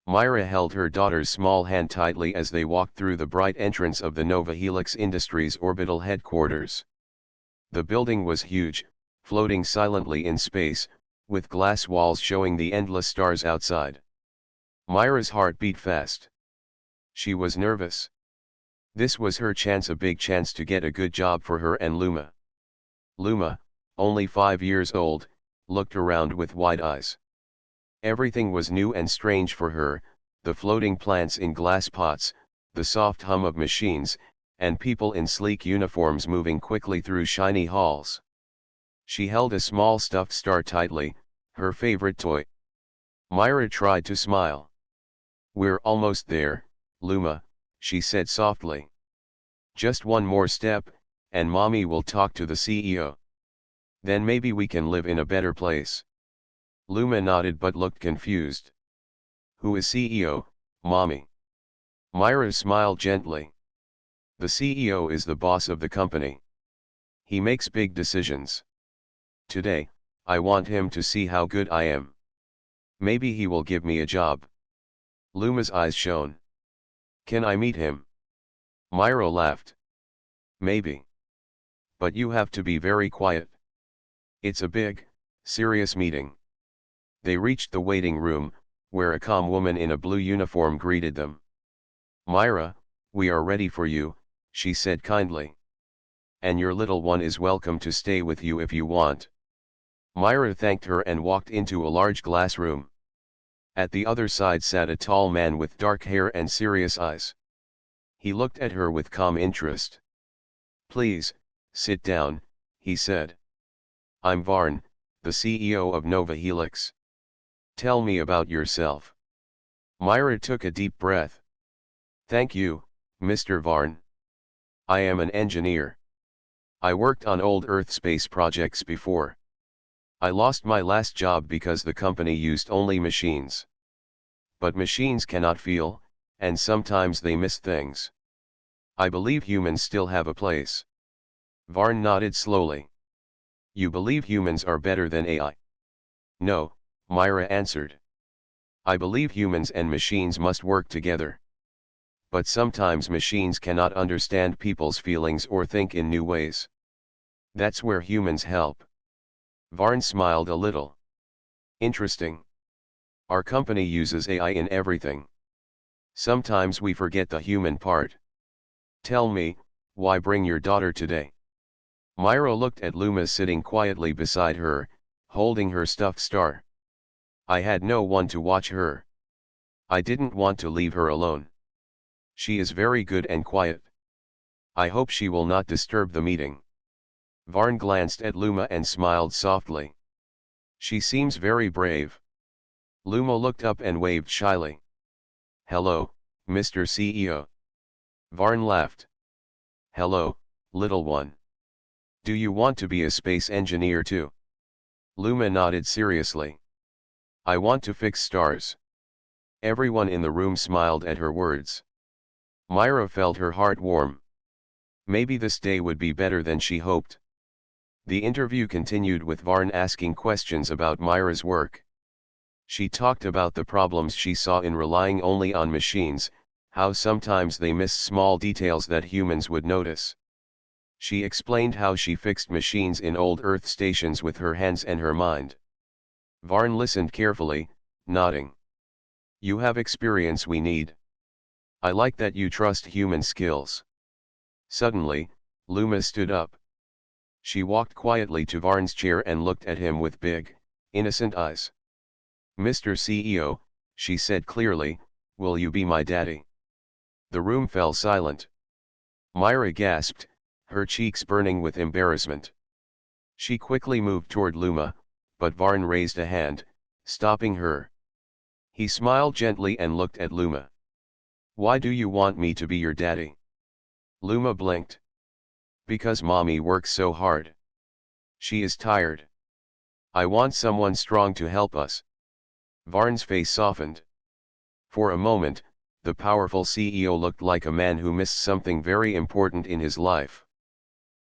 Myra held her daughter's small hand tightly as they walked through the bright entrance of the Nova Helix Industries orbital headquarters. The building was huge, floating silently in space, with glass walls showing the endless stars outside. Myra's heart beat fast. She was nervous. This was her chance, a big chance to get a good job for her and Luma. Luma, only 5 years old, looked around with wide eyes. Everything was new and strange for her, the floating plants in glass pots, the soft hum of machines, and people in sleek uniforms moving quickly through shiny halls. She held a small stuffed star tightly, her favorite toy. Myra tried to smile. "We're almost there, Luma," she said softly. "Just one more step, and Mommy will talk to the CEO. Then maybe we can live in a better place." Luma nodded but looked confused. "Who is CEO, Mommy?" Myra smiled gently. "The CEO is the boss of the company. He makes big decisions. Today, I want him to see how good I am. Maybe he will give me a job." Luma's eyes shone. "Can I meet him?" Myra laughed. "Maybe. But you have to be very quiet. It's a big, serious meeting." They reached the waiting room, where a calm woman in a blue uniform greeted them. "Myra, we are ready for you," she said kindly. "And your little one is welcome to stay with you if you want." Myra thanked her and walked into a large glass room. At the other side sat a tall man with dark hair and serious eyes. He looked at her with calm interest. "Please, sit down," he said. "I'm Varn, the CEO of Nova Helix. Tell me about yourself." Myra took a deep breath. "Thank you, Mr. Varn. I am an engineer. I worked on old Earth space projects before. I lost my last job because the company used only machines. But machines cannot feel, and sometimes they miss things. I believe humans still have a place." Varn nodded slowly. "You believe humans are better than AI?" "No," Myra answered. "I believe humans and machines must work together. But sometimes machines cannot understand people's feelings or think in new ways. That's where humans help." Varn smiled a little. "Interesting. Our company uses AI in everything. Sometimes we forget the human part. Tell me, why bring your daughter today?" Myra looked at Luma sitting quietly beside her, holding her stuffed star. "I had no one to watch her. I didn't want to leave her alone. She is very good and quiet. I hope she will not disturb the meeting." Varn glanced at Luma and smiled softly. "She seems very brave." Luma looked up and waved shyly. "Hello, Mr. CEO." Varn laughed. "Hello, little one. Do you want to be a space engineer too?" Luma nodded seriously. "I want to fix stars." Everyone in the room smiled at her words. Myra felt her heart warm. Maybe this day would be better than she hoped. The interview continued with Varn asking questions about Myra's work. She talked about the problems she saw in relying only on machines, how sometimes they miss small details that humans would notice. She explained how she fixed machines in old Earth stations with her hands and her mind. Varn listened carefully, nodding. "You have experience we need. I like that you trust human skills." Suddenly, Luma stood up. She walked quietly to Varn's chair and looked at him with big, innocent eyes. "Mr. CEO," she said clearly, "will you be my daddy?" The room fell silent. Myra gasped, her cheeks burning with embarrassment. She quickly moved toward Luma, but Varn raised a hand, stopping her. He smiled gently and looked at Luma. "Why do you want me to be your daddy?" Luma blinked. "Because Mommy works so hard. She is tired. I want someone strong to help us." Varn's face softened. For a moment, the powerful CEO looked like a man who missed something very important in his life.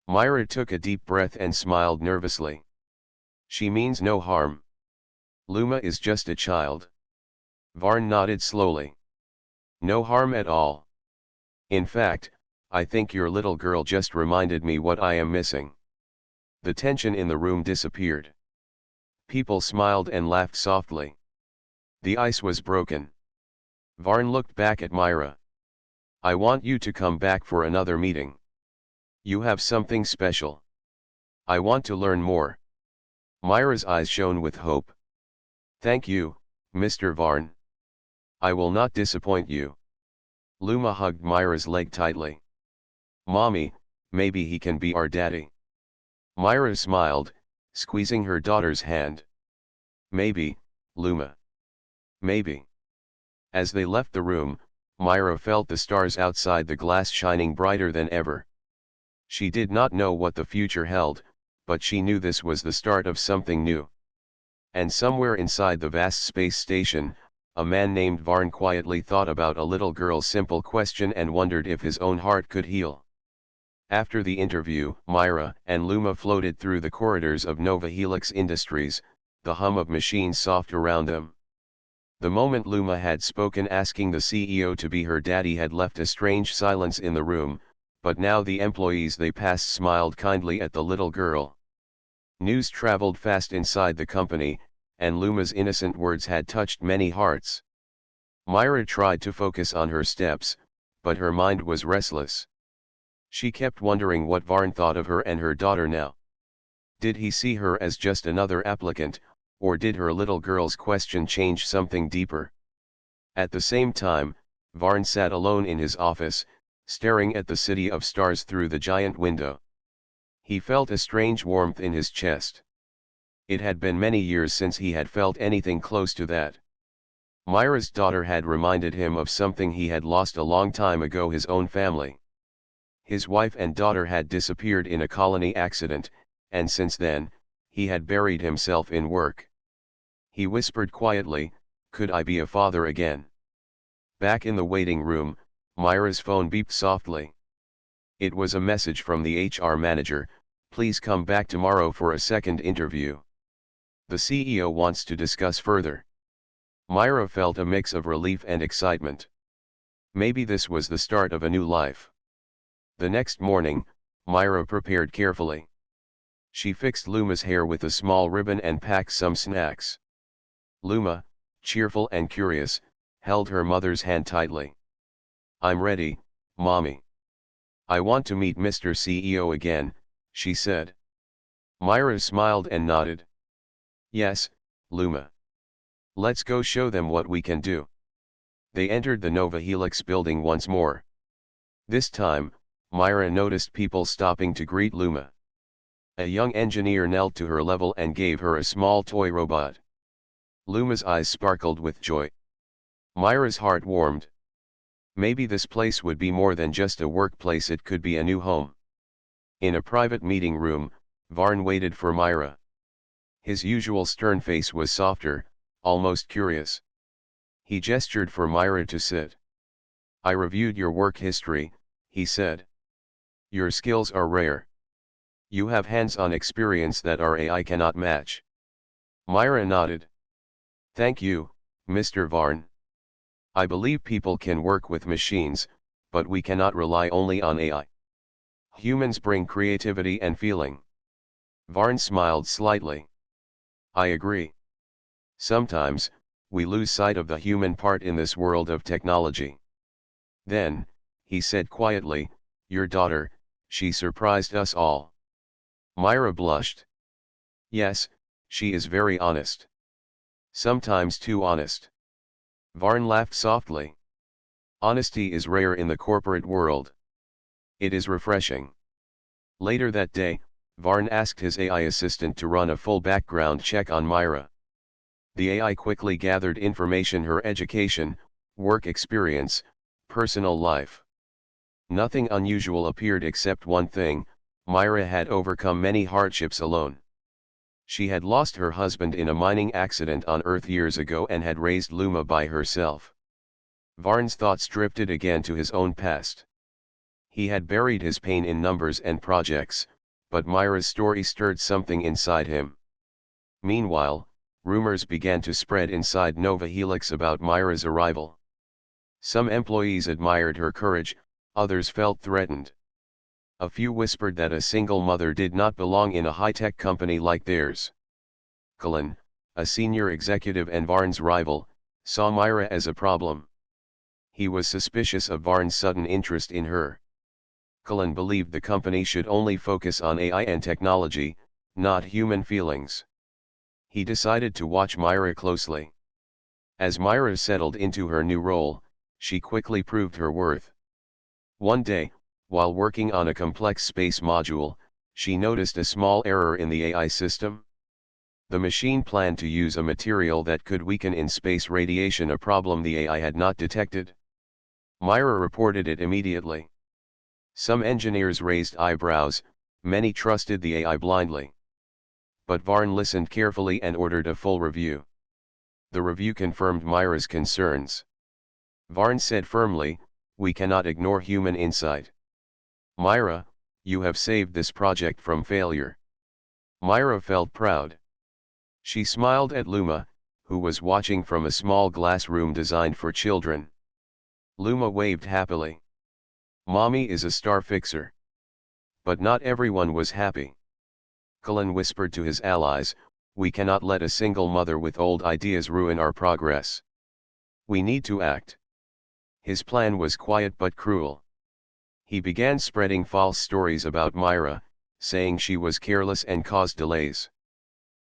Myra took a deep breath and smiled nervously. "She means no harm. Luma is just a child. Varn nodded slowly. No harm at all. In fact, I think your little girl just reminded me what I am missing. The tension in the room disappeared. People smiled and laughed softly. The ice was broken. Varn looked back at Myra. I want you to come back for another meeting. You have something special. I want to learn more. Myra's eyes shone with hope. Thank you, Mr. Varn. I will not disappoint you. Luma hugged Myra's leg tightly. Mommy, maybe he can be our daddy. Myra smiled, squeezing her daughter's hand. Maybe, Luma. Maybe. As they left the room, Myra felt the stars outside the glass shining brighter than ever. She did not know what the future held, but she knew this was the start of something new. And somewhere inside the vast space station, a man named Varn quietly thought about a little girl's simple question and wondered if his own heart could heal. After the interview, Myra and Luma floated through the corridors of Nova Helix Industries, the hum of machines soft around them. The moment Luma had spoken asking the CEO to be her daddy had left a strange silence in the room, but now the employees they passed smiled kindly at the little girl. News traveled fast inside the company, and Luma's innocent words had touched many hearts. Myra tried to focus on her steps, but her mind was restless. She kept wondering what Varn thought of her and her daughter now. Did he see her as just another applicant, or did her little girl's question change something deeper? At the same time, Varn sat alone in his office, staring at the city of stars through the giant window. He felt a strange warmth in his chest. It had been many years since he had felt anything close to that. Myra's daughter had reminded him of something he had lost a long time ago: his own family. His wife and daughter had disappeared in a colony accident, and since then, he had buried himself in work. He whispered quietly, "Could I be a father again?" Back in the waiting room, Myra's phone beeped softly. It was a message from the HR manager: "Please come back tomorrow for a second interview. The CEO wants to discuss further." Myra felt a mix of relief and excitement. Maybe this was the start of a new life. The next morning, Myra prepared carefully. She fixed Luma's hair with a small ribbon and packed some snacks. Luma, cheerful and curious, held her mother's hand tightly. "I'm ready, Mommy. I want to meet Mr. CEO again," she said. Myra smiled and nodded. "Yes, Luma. Let's go show them what we can do." They entered the Nova Helix building once more. This time, Myra noticed people stopping to greet Luma. A young engineer knelt to her level and gave her a small toy robot. Luma's eyes sparkled with joy. Myra's heart warmed. Maybe this place would be more than just a workplace, it could be a new home. In a private meeting room, Varn waited for Myra. His usual stern face was softer, almost curious. He gestured for Myra to sit. "I reviewed your work history," he said. "Your skills are rare. You have hands-on experience that our AI cannot match." Myra nodded. "Thank you, Mr. Varn. I believe people can work with machines, but we cannot rely only on AI. Humans bring creativity and feeling." Varn smiled slightly. "I agree. Sometimes, we lose sight of the human part in this world of technology." Then, he said quietly, "Your daughter, she surprised us all." Myra blushed. "Yes, she is very honest. Sometimes too honest." Varn laughed softly. "Honesty is rare in the corporate world. It is refreshing." Later that day, Varn asked his AI assistant to run a full background check on Myra. The AI quickly gathered information: her education, work experience, personal life. Nothing unusual appeared except one thing: Myra had overcome many hardships alone. She had lost her husband in a mining accident on Earth years ago and had raised Luma by herself. Varn's thoughts drifted again to his own past. He had buried his pain in numbers and projects, but Myra's story stirred something inside him. Meanwhile, Rumors began to spread inside Nova Helix about Myra's arrival. Some employees admired her courage, others felt threatened. A few whispered that a single mother did not belong in a high-tech company like theirs. Cullen, a senior executive and Varn's rival, saw Myra as a problem. He was suspicious of Varn's sudden interest in her. Cullen believed the company should only focus on AI and technology, not human feelings. He decided to watch Myra closely. As Myra settled into her new role, she quickly proved her worth. One day, while working on a complex space module, she noticed a small error in the AI system. The machine planned to use a material that could weaken in space radiation, a problem the AI had not detected. Myra reported it immediately. Some engineers raised eyebrows, many trusted the AI blindly. But Varn listened carefully and ordered a full review. The review confirmed Myra's concerns. Varn said firmly, "We cannot ignore human insight. Myra, you have saved this project from failure." Myra felt proud. She smiled at Luma, who was watching from a small glass room designed for children. Luma waved happily. "Mommy is a star fixer." But not everyone was happy. Cullen whispered to his allies, "We cannot let a single mother with old ideas ruin our progress. We need to act." His plan was quiet but cruel. He began spreading false stories about Myra, saying she was careless and caused delays.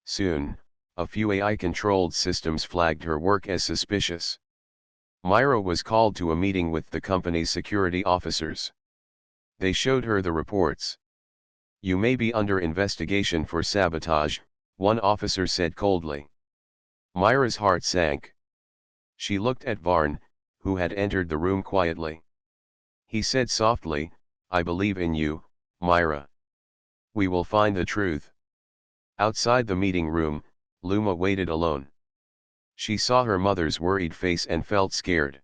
Soon, a few AI-controlled systems flagged her work as suspicious. Myra was called to a meeting with the company's security officers. They showed her the reports. "You may be under investigation for sabotage," one officer said coldly. Myra's heart sank. She looked at Varn, who had entered the room quietly. He said softly, "I believe in you, Myra. We will find the truth." Outside the meeting room, Luma waited alone. She saw her mother's worried face and felt scared.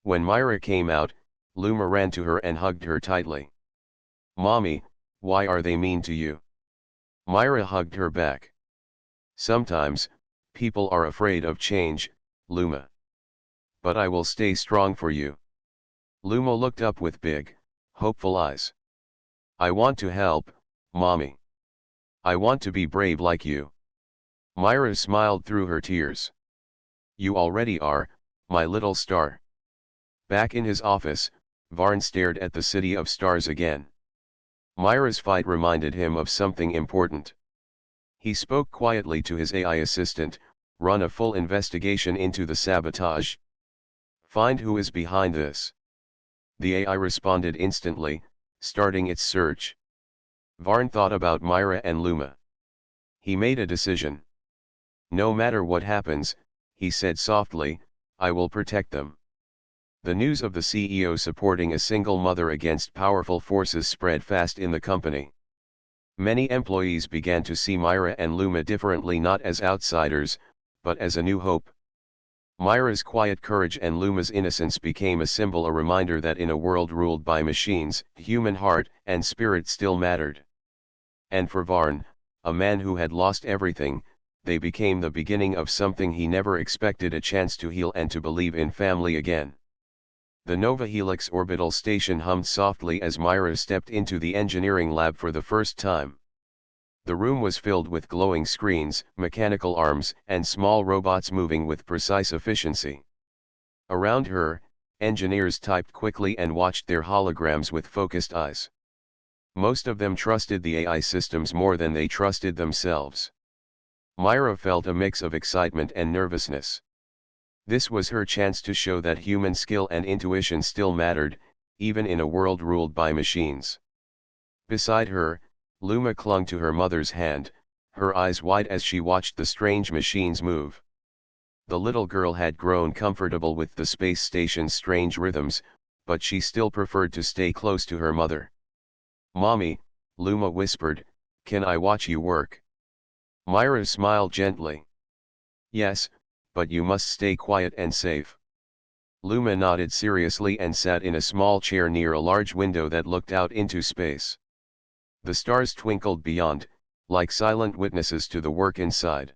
When Myra came out, Luma ran to her and hugged her tightly. "Mommy, why are they mean to you?" Myra hugged her back. "Sometimes, people are afraid of change, Luma. But I will stay strong for you." Luma looked up with big, hopeful eyes. "I want to help, Mommy. I want to be brave like you." Myra smiled through her tears. "You already are, my little star." Back in his office, Varn stared at the city of stars again. Myra's fight reminded him of something important. He spoke quietly to his AI assistant, "Run a full investigation into the sabotage. Find who is behind this." The AI responded instantly, starting its search. Varn thought about Myra and Luma. He made a decision. "No matter what happens," he said softly, "I will protect them." The news of the CEO supporting a single mother against powerful forces spread fast in the company. Many employees began to see Myra and Luma differently, not as outsiders, but as a new hope. Myra's quiet courage and Luma's innocence became a symbol, a reminder that in a world ruled by machines, human heart and spirit still mattered. And for Varn, a man who had lost everything, they became the beginning of something he never expected: a chance to heal and to believe in family again. The Nova Helix orbital station hummed softly as Myra stepped into the engineering lab for the first time. The room was filled with glowing screens, mechanical arms, and small robots moving with precise efficiency. Around her, engineers typed quickly and watched their holograms with focused eyes. Most of them trusted the AI systems more than they trusted themselves. Myra felt a mix of excitement and nervousness. This was her chance to show that human skill and intuition still mattered, even in a world ruled by machines. Beside her, Luma clung to her mother's hand, her eyes wide as she watched the strange machines move. The little girl had grown comfortable with the space station's strange rhythms, but she still preferred to stay close to her mother. "Mommy," Luma whispered, "can I watch you work?" Myra smiled gently. "Yes, but you must stay quiet and safe." Luma nodded seriously and sat in a small chair near a large window that looked out into space. The stars twinkled beyond, like silent witnesses to the work inside.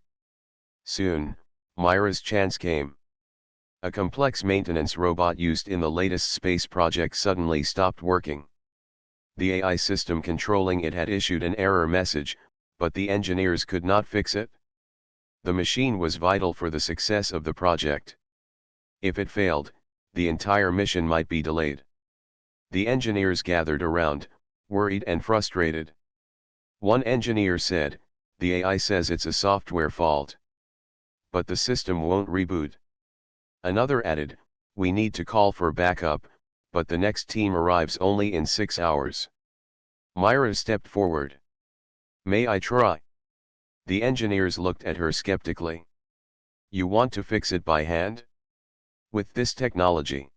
Soon, Myra's chance came. A complex maintenance robot used in the latest space project suddenly stopped working. The AI system controlling it had issued an error message, but the engineers could not fix it. The machine was vital for the success of the project. If it failed, the entire mission might be delayed. The engineers gathered around, worried and frustrated. One engineer said, "The AI says it's a software fault. But the system won't reboot." Another added, "We need to call for backup, but the next team arrives only in 6 hours." Myra stepped forward. "May I try?" The engineers looked at her skeptically. "You want to fix it by hand? With this technology?"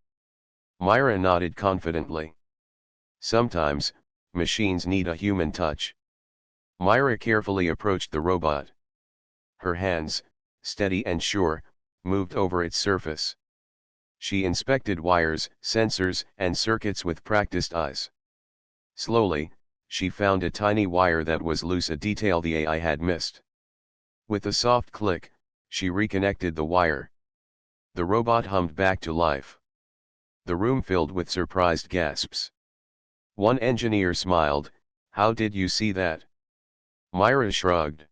Myra nodded confidently. "Sometimes, machines need a human touch." Myra carefully approached the robot. Her hands, steady and sure, moved over its surface. She inspected wires, sensors, and circuits with practiced eyes. Slowly, she found a tiny wire that was loose, a detail the AI had missed. With a soft click, she reconnected the wire. The robot hummed back to life. The room filled with surprised gasps. One engineer smiled, "How did you see that?" Myra shrugged.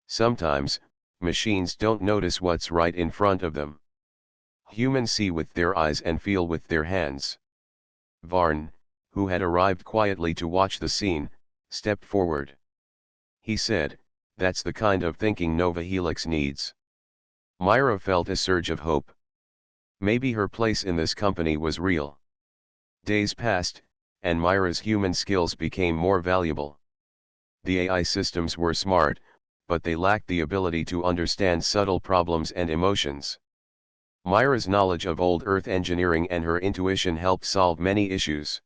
"Sometimes, machines don't notice what's right in front of them. Humans see with their eyes and feel with their hands." Varn, who had arrived quietly to watch the scene, stepped forward. He said, "That's the kind of thinking Nova Helix needs." Myra felt a surge of hope. Maybe her place in this company was real. Days passed, and Myra's human skills became more valuable. The AI systems were smart, but they lacked the ability to understand subtle problems and emotions. Myra's knowledge of old Earth engineering and her intuition helped solve many issues.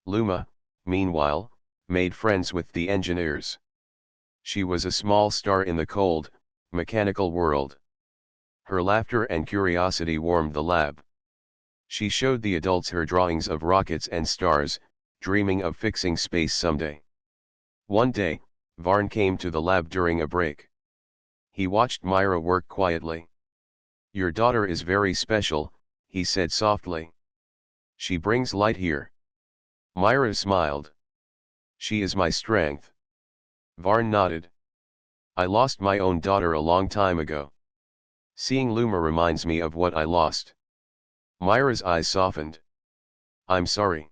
Luma, meanwhile, made friends with the engineers. She was a small star in the cold, mechanical world. Her laughter and curiosity warmed the lab. She showed the adults her drawings of rockets and stars, dreaming of fixing space someday. One day, Varn came to the lab during a break. He watched Myra work quietly. "Your daughter is very special," he said softly. "She brings light here." Myra smiled. "She is my strength." Varn nodded. "I lost my own daughter a long time ago. Seeing Luma reminds me of what I lost." Myra's eyes softened. "I'm sorry."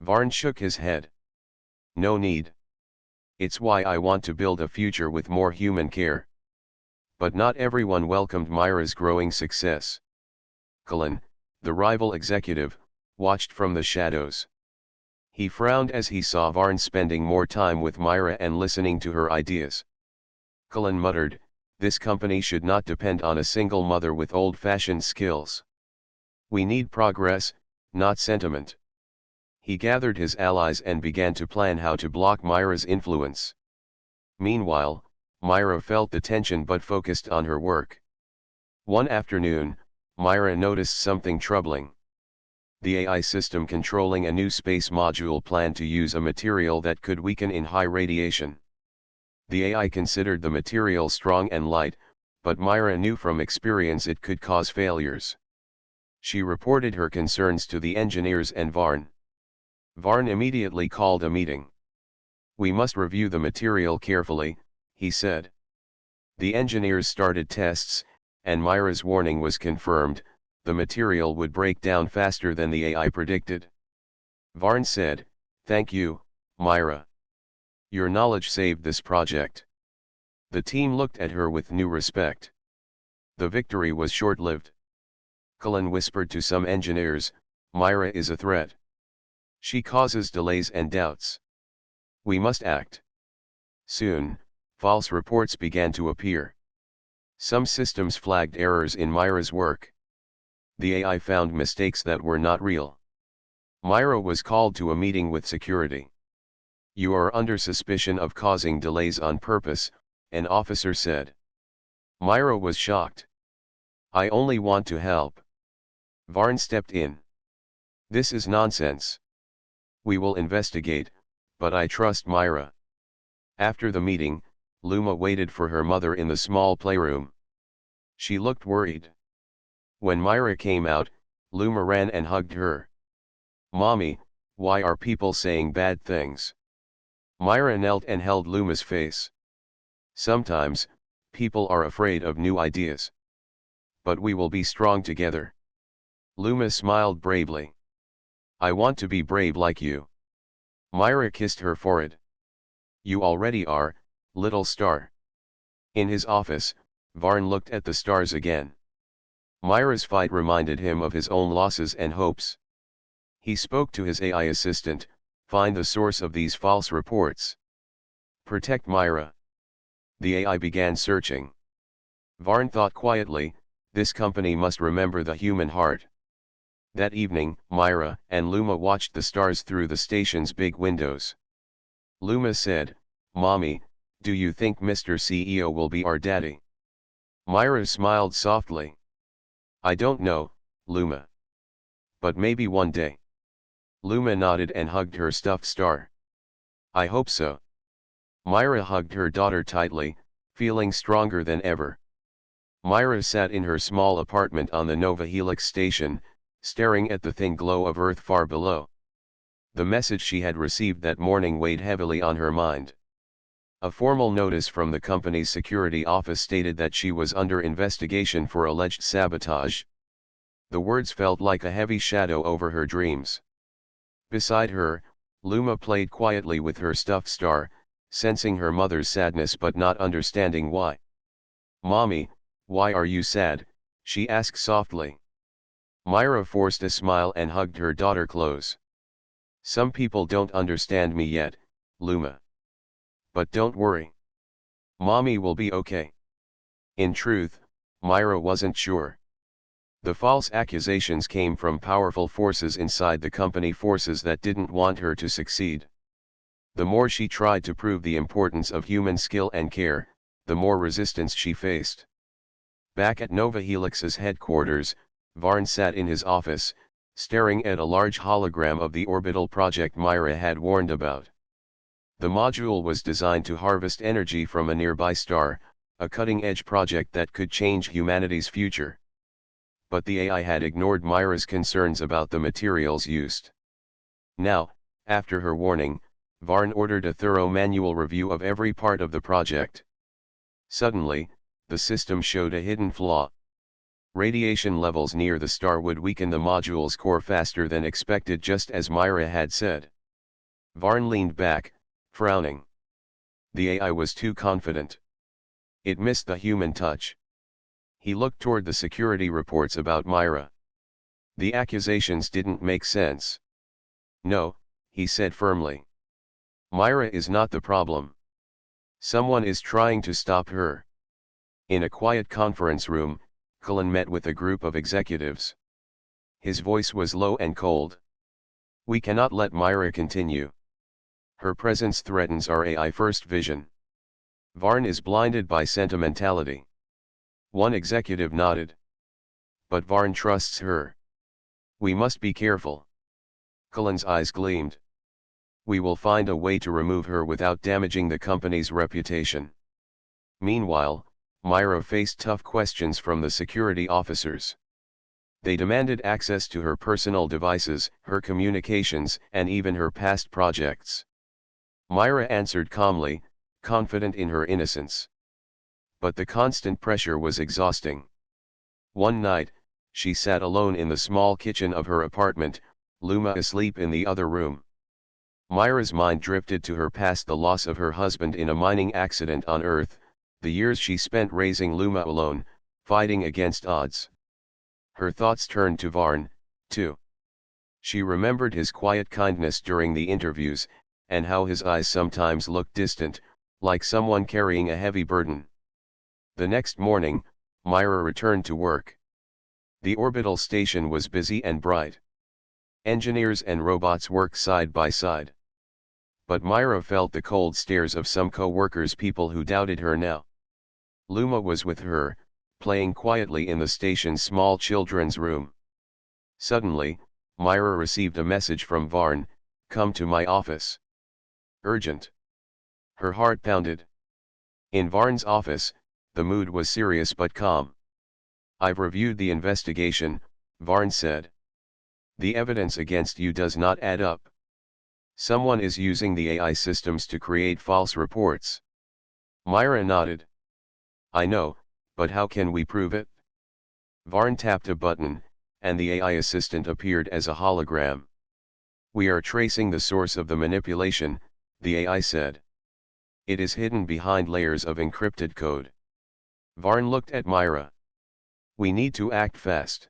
Varn shook his head. "No need. It's why I want to build a future with more human care." But not everyone welcomed Myra's growing success. Cullen, the rival executive, watched from the shadows. He frowned as he saw Varn spending more time with Myra and listening to her ideas. Cullen muttered, "This company should not depend on a single mother with old-fashioned skills. We need progress, not sentiment." He gathered his allies and began to plan how to block Myra's influence. Meanwhile, Myra felt the tension but focused on her work. One afternoon, Myra noticed something troubling. The AI system controlling a new space module planned to use a material that could weaken in high radiation. The AI considered the material strong and light, but Myra knew from experience it could cause failures. She reported her concerns to the engineers and Varn. Varn immediately called a meeting. "We must review the material carefully," he said. The engineers started tests, and Myra's warning was confirmed: the material would break down faster than the AI predicted. Varn said, "Thank you, Myra. Your knowledge saved this project." The team looked at her with new respect. The victory was short-lived. Cullen whispered to some engineers, "Myra is a threat. She causes delays and doubts. We must act." Soon, false reports began to appear. Some systems flagged errors in Myra's work. The AI found mistakes that were not real. Myra was called to a meeting with security. "You are under suspicion of causing delays on purpose," an officer said. Myra was shocked. "I only want to help." Varn stepped in. "This is nonsense. We will investigate, but I trust Myra." After the meeting, Luma waited for her mother in the small playroom. She looked worried. When Myra came out, Luma ran and hugged her. "Mommy, why are people saying bad things?" Myra knelt and held Luma's face. "Sometimes, people are afraid of new ideas. But we will be strong together." Luma smiled bravely. "I want to be brave like you." Myra kissed her forehead. "You already are, little star." In his office, Varn looked at the stars again. Myra's fight reminded him of his own losses and hopes. He spoke to his AI assistant, "Find the source of these false reports. Protect Myra." The AI began searching. Varn thought quietly, "This company must remember the human heart." That evening, Myra and Luma watched the stars through the station's big windows. Luma said, "Mommy, do you think Mr. CEO will be our daddy?" Myra smiled softly. "I don't know, Luma. But maybe one day." Luma nodded and hugged her stuffed star. "I hope so." Myra hugged her daughter tightly, feeling stronger than ever. Myra sat in her small apartment on the Nova Helix station, staring at the thin glow of Earth far below. The message she had received that morning weighed heavily on her mind. A formal notice from the company's security office stated that she was under investigation for alleged sabotage. The words felt like a heavy shadow over her dreams. Beside her, Luma played quietly with her stuffed star, sensing her mother's sadness but not understanding why. "Mommy, why are you sad?" she asked softly. Myra forced a smile and hugged her daughter close. "Some people don't understand me yet, Luma. But don't worry. Mommy will be okay." In truth, Myra wasn't sure. The false accusations came from powerful forces inside the company, forces that didn't want her to succeed. The more she tried to prove the importance of human skill and care, the more resistance she faced. Back at Nova Helix's headquarters, Varn sat in his office, staring at a large hologram of the orbital project Myra had warned about. The module was designed to harvest energy from a nearby star, a cutting-edge project that could change humanity's future. But the AI had ignored Myra's concerns about the materials used. Now, after her warning, Varn ordered a thorough manual review of every part of the project. Suddenly, the system showed a hidden flaw. Radiation levels near the star would weaken the module's core faster than expected, just as Myra had said. Varn leaned back, frowning. The AI was too confident. It missed the human touch. He looked toward the security reports about Myra. The accusations didn't make sense. "No," he said firmly. "Myra is not the problem. Someone is trying to stop her." In a quiet conference room, Cullen met with a group of executives. His voice was low and cold. "We cannot let Myra continue. Her presence threatens our AI-first vision. Varn is blinded by sentimentality." One executive nodded. "But Varn trusts her. We must be careful." Cullen's eyes gleamed. "We will find a way to remove her without damaging the company's reputation." Meanwhile, Myra faced tough questions from the security officers. They demanded access to her personal devices, her communications, and even her past projects. Myra answered calmly, confident in her innocence. But the constant pressure was exhausting. One night, she sat alone in the small kitchen of her apartment, Luma asleep in the other room. Myra's mind drifted to her past, the loss of her husband in a mining accident on Earth, the years she spent raising Luma alone, fighting against odds. Her thoughts turned to Varn, too. She remembered his quiet kindness during the interviews, and how his eyes sometimes looked distant, like someone carrying a heavy burden. The next morning, Myra returned to work. The orbital station was busy and bright. Engineers and robots worked side by side. But Myra felt the cold stares of some co-workers, people who doubted her now. Luma was with her, playing quietly in the station's small children's room. Suddenly, Myra received a message from Varn, "Come to my office. Urgent." Her heart pounded. In Varn's office, the mood was serious but calm. "I've reviewed the investigation," Varn said. "The evidence against you does not add up. Someone is using the AI systems to create false reports." Myra nodded. "I know, but how can we prove it?" Varn tapped a button, and the AI assistant appeared as a hologram. "We are tracing the source of the manipulation," the AI said. "It is hidden behind layers of encrypted code." Varn looked at Myra. "We need to act fast.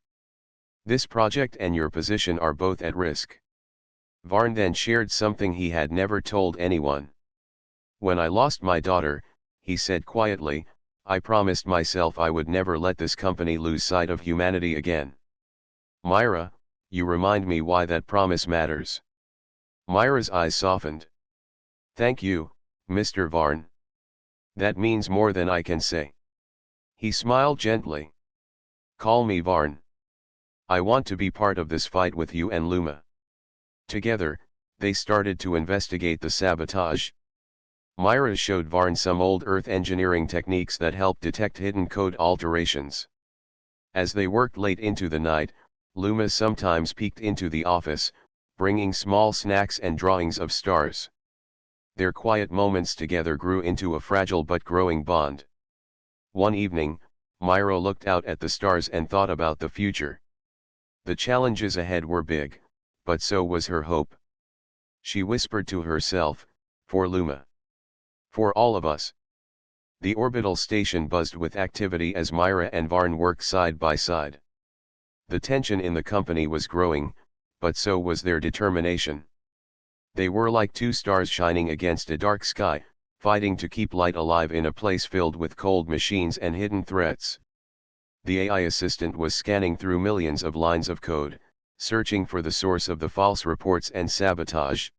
This project and your position are both at risk." Varn then shared something he had never told anyone. "When I lost my daughter," he said quietly, "I promised myself I would never let this company lose sight of humanity again." "Myra, you remind me why that promise matters." Myra's eyes softened. "Thank you, Mr. Varn. That means more than I can say." He smiled gently. "Call me Varn. I want to be part of this fight with you and Luma." Together, they started to investigate the sabotage. Myra showed Varn some old Earth engineering techniques that helped detect hidden code alterations. As they worked late into the night, Luma sometimes peeked into the office, bringing small snacks and drawings of stars. Their quiet moments together grew into a fragile but growing bond. One evening, Myra looked out at the stars and thought about the future. The challenges ahead were big, but so was her hope. She whispered to herself, "For Luma. For all of us." The orbital station buzzed with activity as Myra and Varn worked side by side. The tension in the company was growing, but so was their determination. They were like two stars shining against a dark sky, fighting to keep light alive in a place filled with cold machines and hidden threats. The AI assistant was scanning through millions of lines of code, searching for the source of the false reports and sabotage.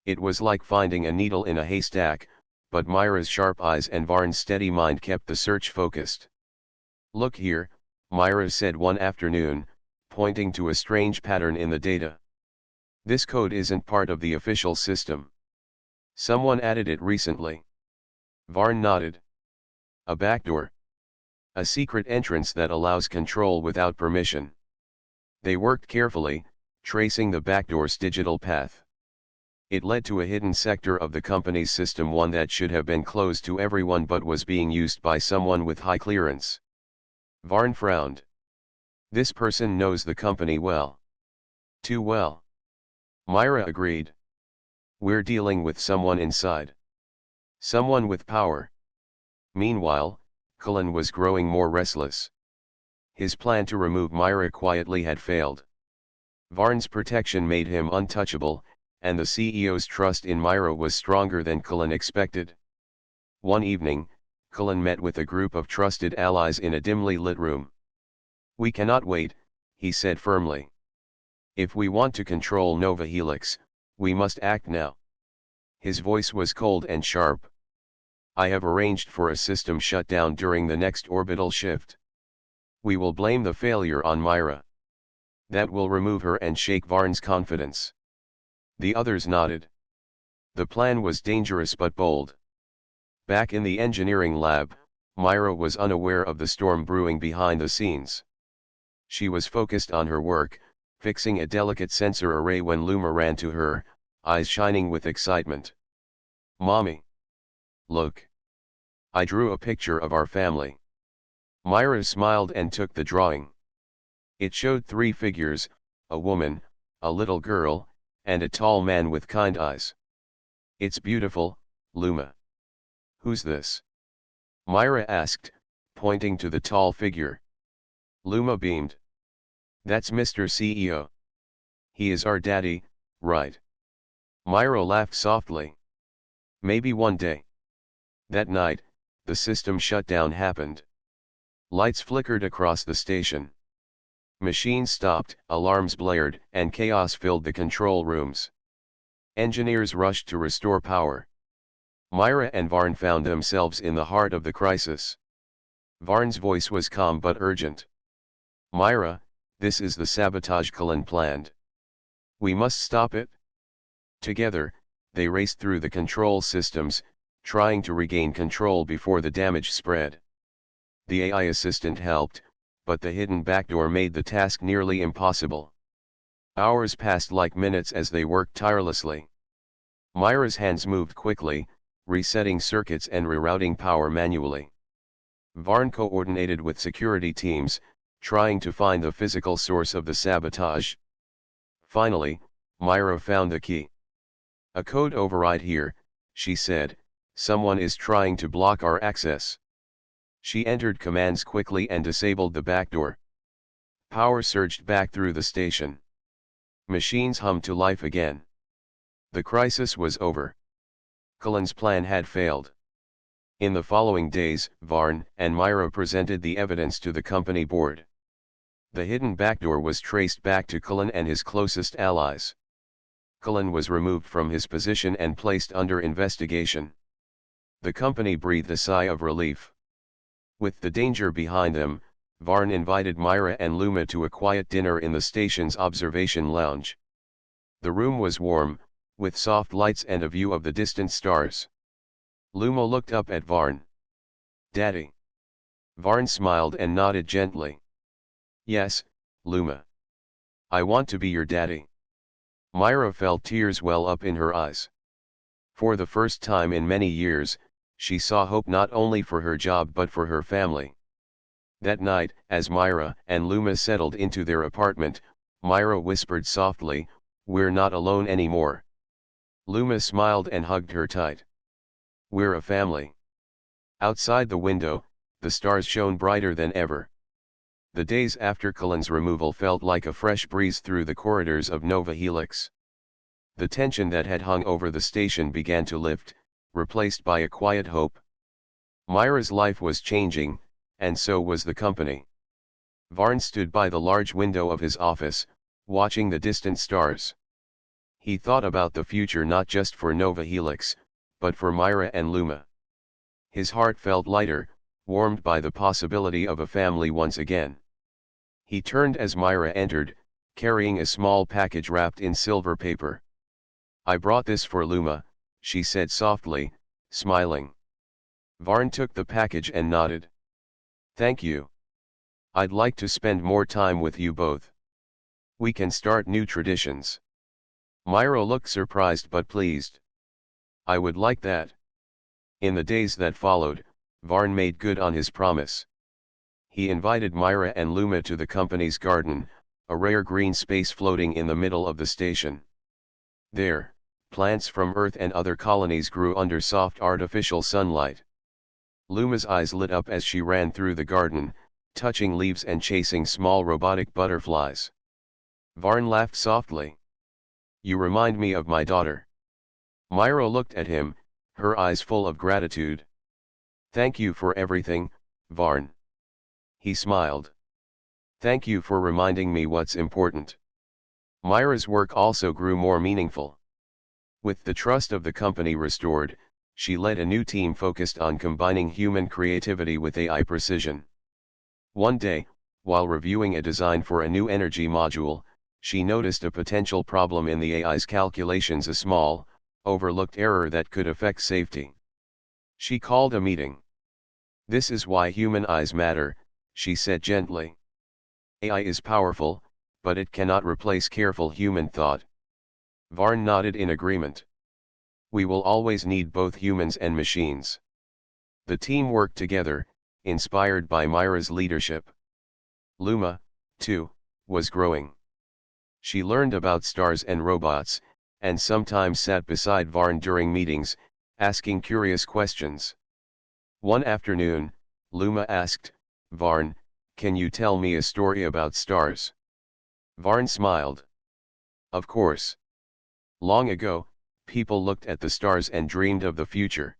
It was like finding a needle in a haystack, but Myra's sharp eyes and Varn's steady mind kept the search focused. "Look here," Myra said one afternoon, pointing to a strange pattern in the data. "This code isn't part of the official system. Someone added it recently." Varn nodded. "A backdoor. A secret entrance that allows control without permission." They worked carefully, tracing the backdoor's digital path. It led to a hidden sector of the company's system, one that should have been closed to everyone but was being used by someone with high clearance. Varn frowned. "This person knows the company well." "Too well." Myra agreed. "We're dealing with someone inside. Someone with power." Meanwhile, Cullen was growing more restless. His plan to remove Myra quietly had failed. Varn's protection made him untouchable, and the CEO's trust in Myra was stronger than Cullen expected. One evening, Cullen met with a group of trusted allies in a dimly lit room. "We cannot wait," he said firmly. "If we want to control Nova Helix, we must act now." His voice was cold and sharp. "I have arranged for a system shutdown during the next orbital shift. We will blame the failure on Myra. That will remove her and shake Varn's confidence." The others nodded. The plan was dangerous but bold. Back in the engineering lab, Myra was unaware of the storm brewing behind the scenes. She was focused on her work, fixing a delicate sensor array when Luma ran to her, eyes shining with excitement. "Mommy! Look! I drew a picture of our family." Myra smiled and took the drawing. It showed three figures, a woman, a little girl, and a tall man with kind eyes. "It's beautiful, Luma." "Who's this?" Myra asked, pointing to the tall figure. Luma beamed. "That's Mr. CEO. He is our daddy, right?" Myra laughed softly. "Maybe one day." That night, the system shutdown happened. Lights flickered across the station. Machines stopped, alarms blared, and chaos filled the control rooms. Engineers rushed to restore power. Myra and Varn found themselves in the heart of the crisis. Varn's voice was calm but urgent. "Myra, this is the sabotage Cullen planned. We must stop it." Together, they raced through the control systems, trying to regain control before the damage spread. The AI assistant helped, but the hidden backdoor made the task nearly impossible. Hours passed like minutes as they worked tirelessly. Myra's hands moved quickly, resetting circuits and rerouting power manually. Varn coordinated with security teams, trying to find the physical source of the sabotage. Finally, Myra found the key. "A code override here," she said. "Someone is trying to block our access." She entered commands quickly and disabled the backdoor. Power surged back through the station. Machines hummed to life again. The crisis was over. Cullen's plan had failed. In the following days, Varn and Myra presented the evidence to the company board. The hidden backdoor was traced back to Cullen and his closest allies. Cullen was removed from his position and placed under investigation. The company breathed a sigh of relief. With the danger behind them, Varn invited Myra and Luma to a quiet dinner in the station's observation lounge. The room was warm, with soft lights and a view of the distant stars. Luma looked up at Varn. "Daddy." Varn smiled and nodded gently. "Yes, Luma. I want to be your daddy." Myra felt tears well up in her eyes. For the first time in many years, she saw hope not only for her job but for her family. That night, as Myra and Luma settled into their apartment, Myra whispered softly, "We're not alone anymore." Luma smiled and hugged her tight. "We're a family." Outside the window, the stars shone brighter than ever. The days after Cullen's removal felt like a fresh breeze through the corridors of Nova Helix. The tension that had hung over the station began to lift, replaced by a quiet hope. Myra's life was changing, and so was the company. Varn stood by the large window of his office, watching the distant stars. He thought about the future not just for Nova Helix, but for Myra and Luma. His heart felt lighter, warmed by the possibility of a family once again. He turned as Myra entered, carrying a small package wrapped in silver paper. "I brought this for Luma," she said softly, smiling. Varn took the package and nodded. "Thank you. I'd like to spend more time with you both. We can start new traditions." Myra looked surprised but pleased. "I would like that." In the days that followed, Varn made good on his promise. He invited Myra and Luma to the company's garden, a rare green space floating in the middle of the station. There, plants from Earth and other colonies grew under soft artificial sunlight. Luma's eyes lit up as she ran through the garden, touching leaves and chasing small robotic butterflies. Varn laughed softly. "You remind me of my daughter." Myra looked at him, her eyes full of gratitude. "Thank you for everything, Varn." He smiled. "Thank you for reminding me what's important." Myra's work also grew more meaningful. With the trust of the company restored, she led a new team focused on combining human creativity with AI precision. One day, while reviewing a design for a new energy module, she noticed a potential problem in the AI's calculations, a small, overlooked error that could affect safety. She called a meeting. "This is why human eyes matter," she said gently. "AI is powerful, but it cannot replace careful human thought." Varn nodded in agreement. "We will always need both humans and machines." The team worked together, inspired by Myra's leadership. Luma, too, was growing. She learned about stars and robots, and sometimes sat beside Varn during meetings, asking curious questions. One afternoon, Luma asked, "Varn, can you tell me a story about stars?" Varn smiled. "Of course. Long ago, people looked at the stars and dreamed of the future.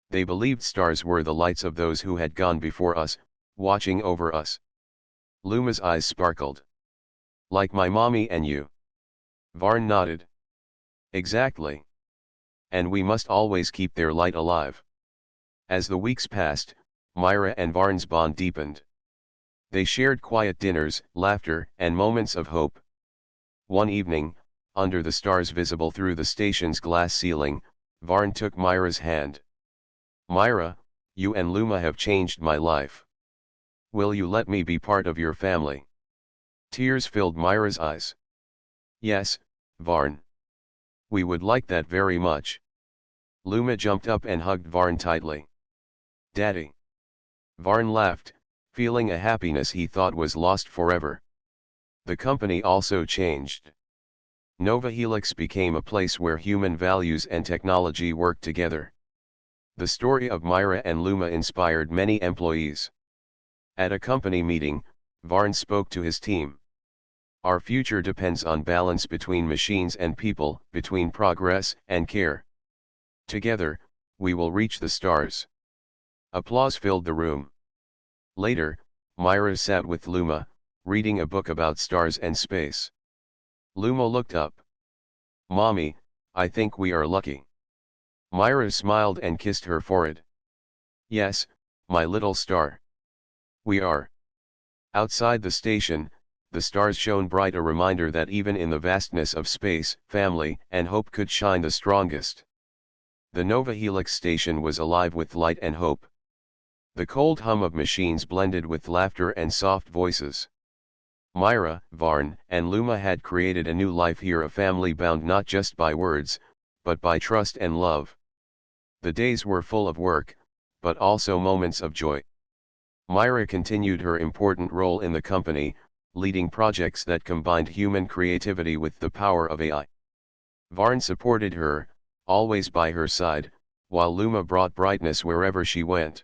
They believed stars were the lights of those who had gone before us, watching over us." Luma's eyes sparkled. "Like my mommy and you." Varn nodded. "Exactly. And we must always keep their light alive." As the weeks passed, Myra and Varn's bond deepened. They shared quiet dinners, laughter, and moments of hope. One evening, under the stars visible through the station's glass ceiling, Varn took Myra's hand. Myra, you and Luma have changed my life. Will you let me be part of your family? Tears filled Myra's eyes. Yes, Varn. We would like that very much. Luma jumped up and hugged Varn tightly. Daddy. Varn laughed, feeling a happiness he thought was lost forever. The company also changed. Nova Helix became a place where human values and technology worked together. The story of Myra and Luma inspired many employees. At a company meeting, Varn spoke to his team. Our future depends on balance between machines and people, between progress and care. Together, we will reach the stars. Applause filled the room. Later, Myra sat with Luma, reading a book about stars and space. Luma looked up. Mommy, I think we are lucky. Myra smiled and kissed her forehead. Yes, my little star. We are. Outside the station, the stars shone bright, a reminder that even in the vastness of space, family and hope could shine the strongest. The Nova Helix station was alive with light and hope. The cold hum of machines blended with laughter and soft voices. Myra, Varn, and Luma had created a new life here, a family bound not just by words, but by trust and love. The days were full of work, but also moments of joy. Myra continued her important role in the company, leading projects that combined human creativity with the power of AI. Varn supported her, always by her side, while Luma brought brightness wherever she went.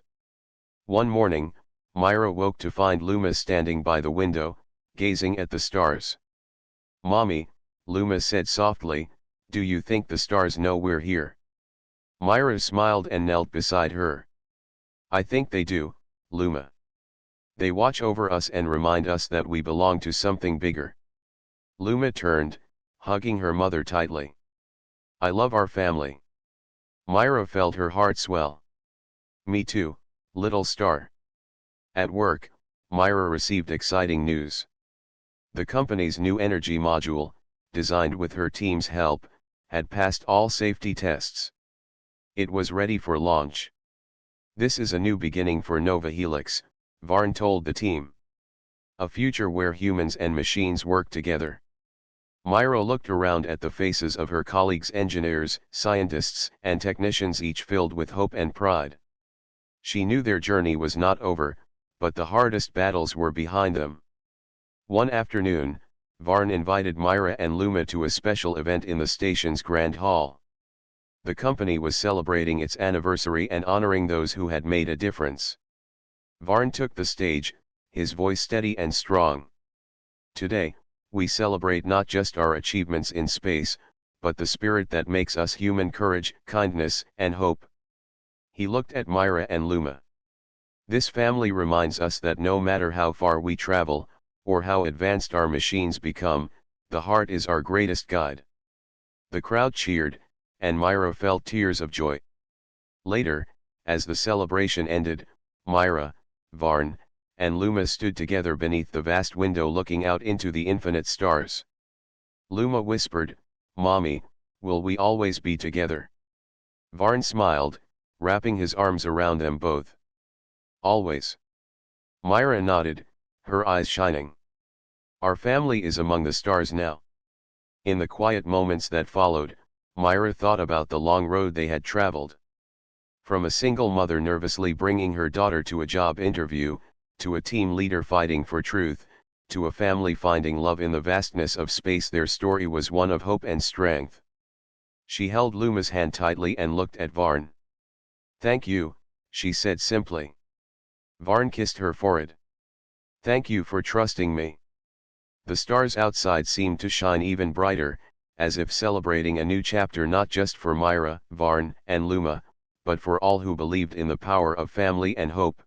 One morning, Myra woke to find Luma standing by the window, gazing at the stars. Mommy, Luma said softly, do you think the stars know we're here? Myra smiled and knelt beside her. I think they do, Luma. They watch over us and remind us that we belong to something bigger. Luma turned, hugging her mother tightly. I love our family. Myra felt her heart swell. Me too, little star. At work, Myra received exciting news. The company's new energy module, designed with her team's help, had passed all safety tests. It was ready for launch. This is a new beginning for Nova Helix, Varn told the team. A future where humans and machines work together. Myra looked around at the faces of her colleagues, engineers, scientists, and technicians, each filled with hope and pride. She knew their journey was not over, but the hardest battles were behind them. One afternoon, Varn invited Myra and Luma to a special event in the station's grand hall. The company was celebrating its anniversary and honoring those who had made a difference. Varn took the stage, his voice steady and strong. Today, we celebrate not just our achievements in space, but the spirit that makes us human: courage, kindness, and hope. He looked at Myra and Luma. This family reminds us that no matter how far we travel, or how advanced our machines become, the heart is our greatest guide. The crowd cheered, and Myra felt tears of joy. Later, as the celebration ended, Myra, Varn, and Luma stood together beneath the vast window looking out into the infinite stars. Luma whispered, Mommy, will we always be together? Varn smiled, wrapping his arms around them both. Always. Myra nodded, her eyes shining. Our family is among the stars now. In the quiet moments that followed, Myra thought about the long road they had traveled. From a single mother nervously bringing her daughter to a job interview, to a team leader fighting for truth, to a family finding love in the vastness of space, their story was one of hope and strength. She held Luma's hand tightly and looked at Varn. Thank you, she said simply. Varn kissed her forehead. Thank you for trusting me. The stars outside seemed to shine even brighter, as if celebrating a new chapter not just for Myra, Varn, and Luma, but for all who believed in the power of family and hope.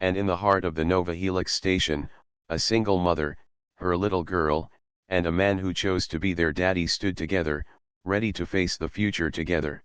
And in the heart of the Nova Helix station, a single mother, her little girl, and a man who chose to be their daddy stood together, ready to face the future together.